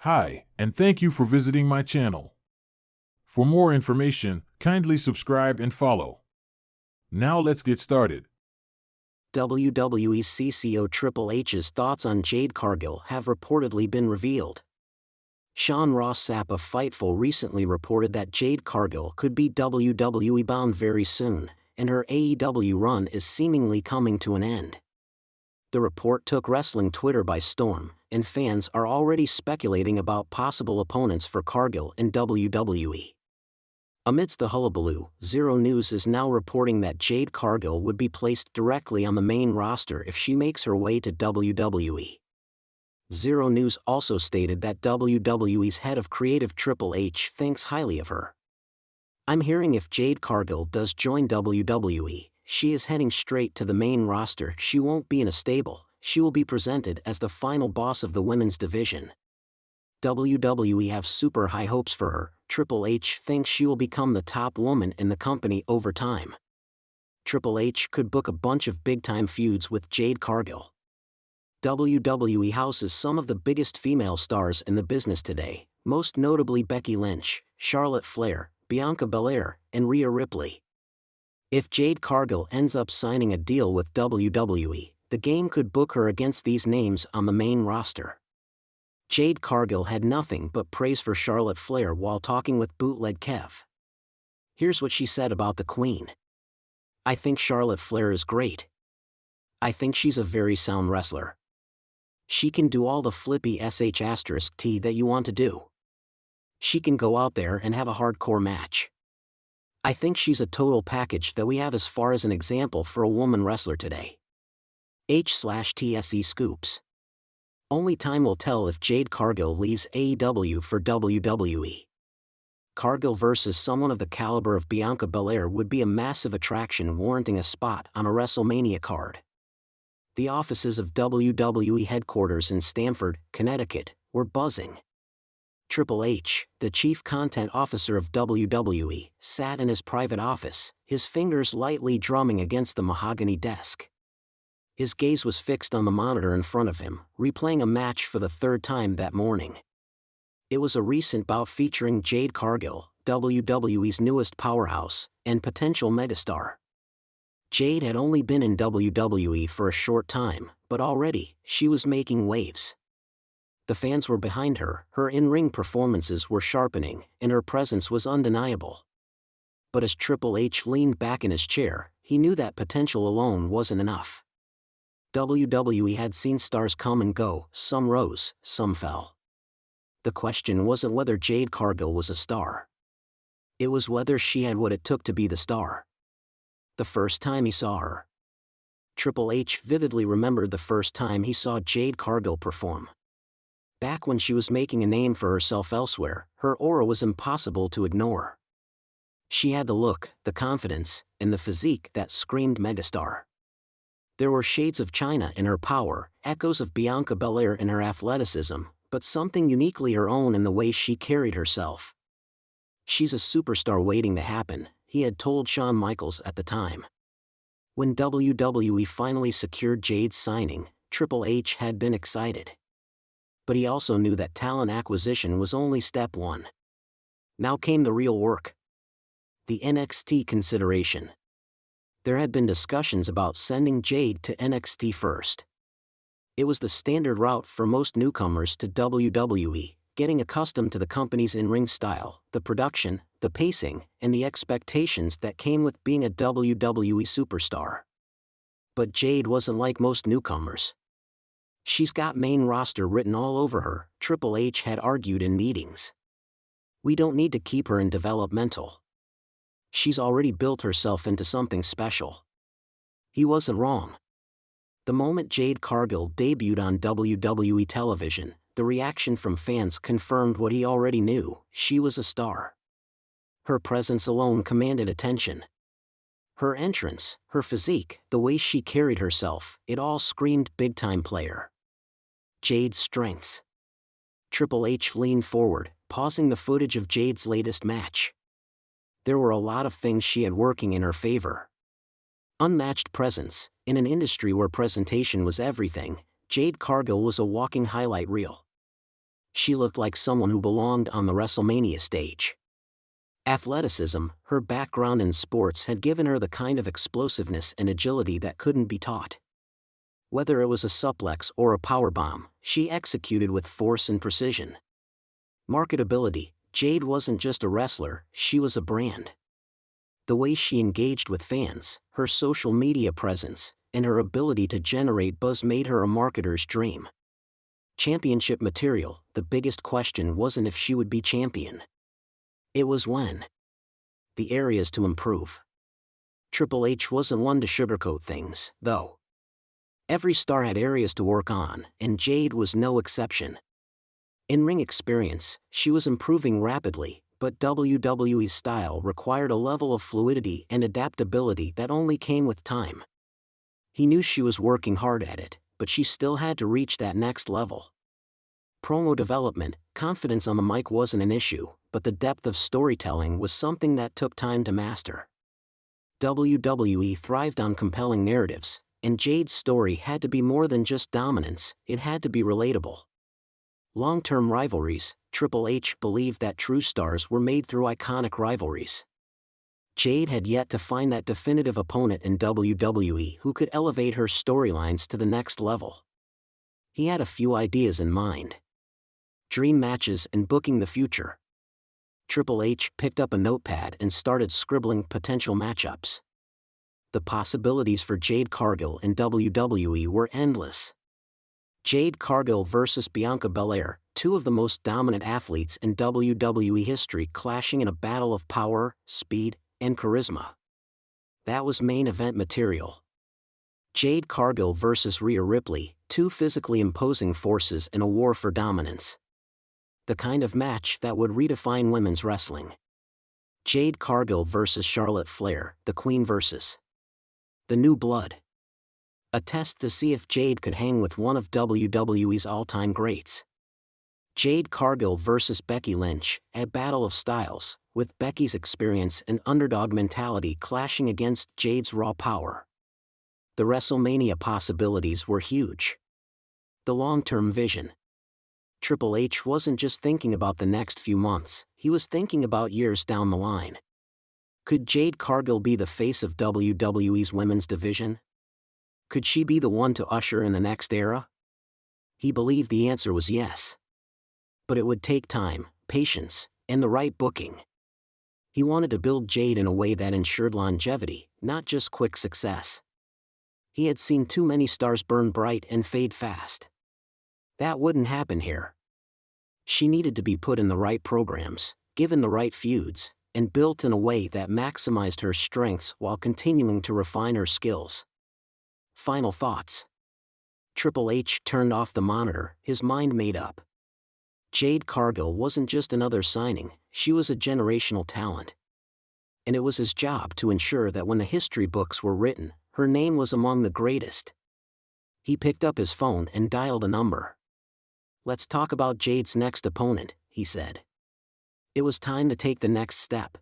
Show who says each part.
Speaker 1: Hi, and thank you for visiting my channel. For more information, kindly subscribe and follow. Now let's get started.
Speaker 2: WWE CCO Triple H's thoughts on Jade Cargill have reportedly been revealed. Sean Ross Sapp of Fightful recently reported that Jade Cargill could be WWE bound very soon, and her AEW run is seemingly coming to an end. The report took wrestling Twitter by storm, and fans are already speculating about possible opponents for Cargill in WWE. Amidst the hullabaloo, Zero News is now reporting that Jade Cargill would be placed directly on the main roster if she makes her way to WWE. Zero News also stated that WWE's head of creative Triple H thinks highly of her. "I'm hearing if Jade Cargill does join WWE, she is heading straight to the main roster. She won't be in a stable, she will be presented as the final boss of the women's division. WWE have super high hopes for her. Triple H thinks she will become the top woman in the company over time. Triple H could book a bunch of big-time feuds with Jade Cargill." WWE houses some of the biggest female stars in the business today, most notably Becky Lynch, Charlotte Flair, Bianca Belair, and Rhea Ripley. If Jade Cargill ends up signing a deal with WWE, the game could book her against these names on the main roster. Jade Cargill had nothing but praise for Charlotte Flair while talking with Bootleg Kev. Here's what she said about the Queen. "I think Charlotte Flair is great. I think she's a very sound wrestler. She can do all the flippy sh*t that you want to do. She can go out there and have a hardcore match. I think she's a total package that we have as far as an example for a woman wrestler today." H/TSE Scoops. Only time will tell if Jade Cargill leaves AEW for WWE. Cargill versus someone of the caliber of Bianca Belair would be a massive attraction warranting a spot on a WrestleMania card. The offices of WWE headquarters in Stamford, Connecticut, were buzzing. Triple H, the chief content officer of WWE, sat in his private office, his fingers lightly drumming against the mahogany desk. His gaze was fixed on the monitor in front of him, replaying a match for the third time that morning. It was a recent bout featuring Jade Cargill, WWE's newest powerhouse, and potential megastar. Jade had only been in WWE for a short time, but already, she was making waves. The fans were behind her, her in-ring performances were sharpening, and her presence was undeniable. But as Triple H leaned back in his chair, he knew that potential alone wasn't enough. WWE had seen stars come and go, some rose, some fell. The question wasn't whether Jade Cargill was a star. It was whether she had what it took to be the star. The first time he saw her. Triple H vividly remembered the first time he saw Jade Cargill perform. Back when she was making a name for herself elsewhere, her aura was impossible to ignore. She had the look, the confidence, and the physique that screamed megastar. There were shades of China in her power, echoes of Bianca Belair in her athleticism, but something uniquely her own in the way she carried herself. "She's a superstar waiting to happen," he had told Shawn Michaels at the time. When WWE finally secured Jade's signing, Triple H had been excited. But he also knew that talent acquisition was only step one. Now came the real work. The NXT consideration. There had been discussions about sending Jade to NXT first. It was the standard route for most newcomers to WWE, getting accustomed to the company's in-ring style, the production, the pacing, and the expectations that came with being a WWE superstar. But Jade wasn't like most newcomers. "She's got main roster written all over her," Triple H had argued in meetings. "We don't need to keep her in developmental. She's already built herself into something special." He wasn't wrong. The moment Jade Cargill debuted on WWE television, the reaction from fans confirmed what he already knew: she was a star. Her presence alone commanded attention. Her entrance, her physique, the way she carried herself, it all screamed big-time player. Jade's strengths. Triple H leaned forward, pausing the footage of Jade's latest match. There were a lot of things she had working in her favor. Unmatched presence. In an industry where presentation was everything, Jade Cargill was a walking highlight reel. She looked like someone who belonged on the WrestleMania stage. Athleticism, her background in sports had given her the kind of explosiveness and agility that couldn't be taught. Whether it was a suplex or a powerbomb, she executed with force and precision. Marketability, Jade wasn't just a wrestler, she was a brand. The way she engaged with fans, her social media presence, and her ability to generate buzz made her a marketer's dream. Championship material, the biggest question wasn't if she would be champion. It was when. The areas to improve. Triple H wasn't one to sugarcoat things, though. Every star had areas to work on, and Jade was no exception. In ring experience, she was improving rapidly, but WWE's style required a level of fluidity and adaptability that only came with time. He knew she was working hard at it, but she still had to reach that next level. Promo development, confidence on the mic wasn't an issue, but the depth of storytelling was something that took time to master. WWE thrived on compelling narratives, and Jade's story had to be more than just dominance, it had to be relatable. Long-term rivalries, Triple H believed that true stars were made through iconic rivalries. Jade had yet to find that definitive opponent in WWE who could elevate her storylines to the next level. He had a few ideas in mind. Dream matches and booking the future. Triple H picked up a notepad and started scribbling potential matchups. The possibilities for Jade Cargill in WWE were endless. Jade Cargill versus Bianca Belair, two of the most dominant athletes in WWE history clashing in a battle of power, speed, and charisma. That was main event material. Jade Cargill versus Rhea Ripley, two physically imposing forces in a war for dominance. The kind of match that would redefine women's wrestling. Jade Cargill versus Charlotte Flair, the Queen versus the New Blood. A test to see if Jade could hang with one of WWE's all-time greats. Jade Cargill versus Becky Lynch, a battle of styles, with Becky's experience and underdog mentality clashing against Jade's raw power. The WrestleMania possibilities were huge. The long-term vision. Triple H wasn't just thinking about the next few months, he was thinking about years down the line. Could Jade Cargill be the face of WWE's women's division? Could she be the one to usher in the next era? He believed the answer was yes. But it would take time, patience, and the right booking. He wanted to build Jade in a way that ensured longevity, not just quick success. He had seen too many stars burn bright and fade fast. That wouldn't happen here. She needed to be put in the right programs, given the right feuds, and built in a way that maximized her strengths while continuing to refine her skills. Final thoughts. Triple H turned off the monitor, his mind made up. Jade Cargill wasn't just another signing, she was a generational talent. And it was his job to ensure that when the history books were written, her name was among the greatest. He picked up his phone and dialed a number. "Let's talk about Jade's next opponent," he said. It was time to take the next step.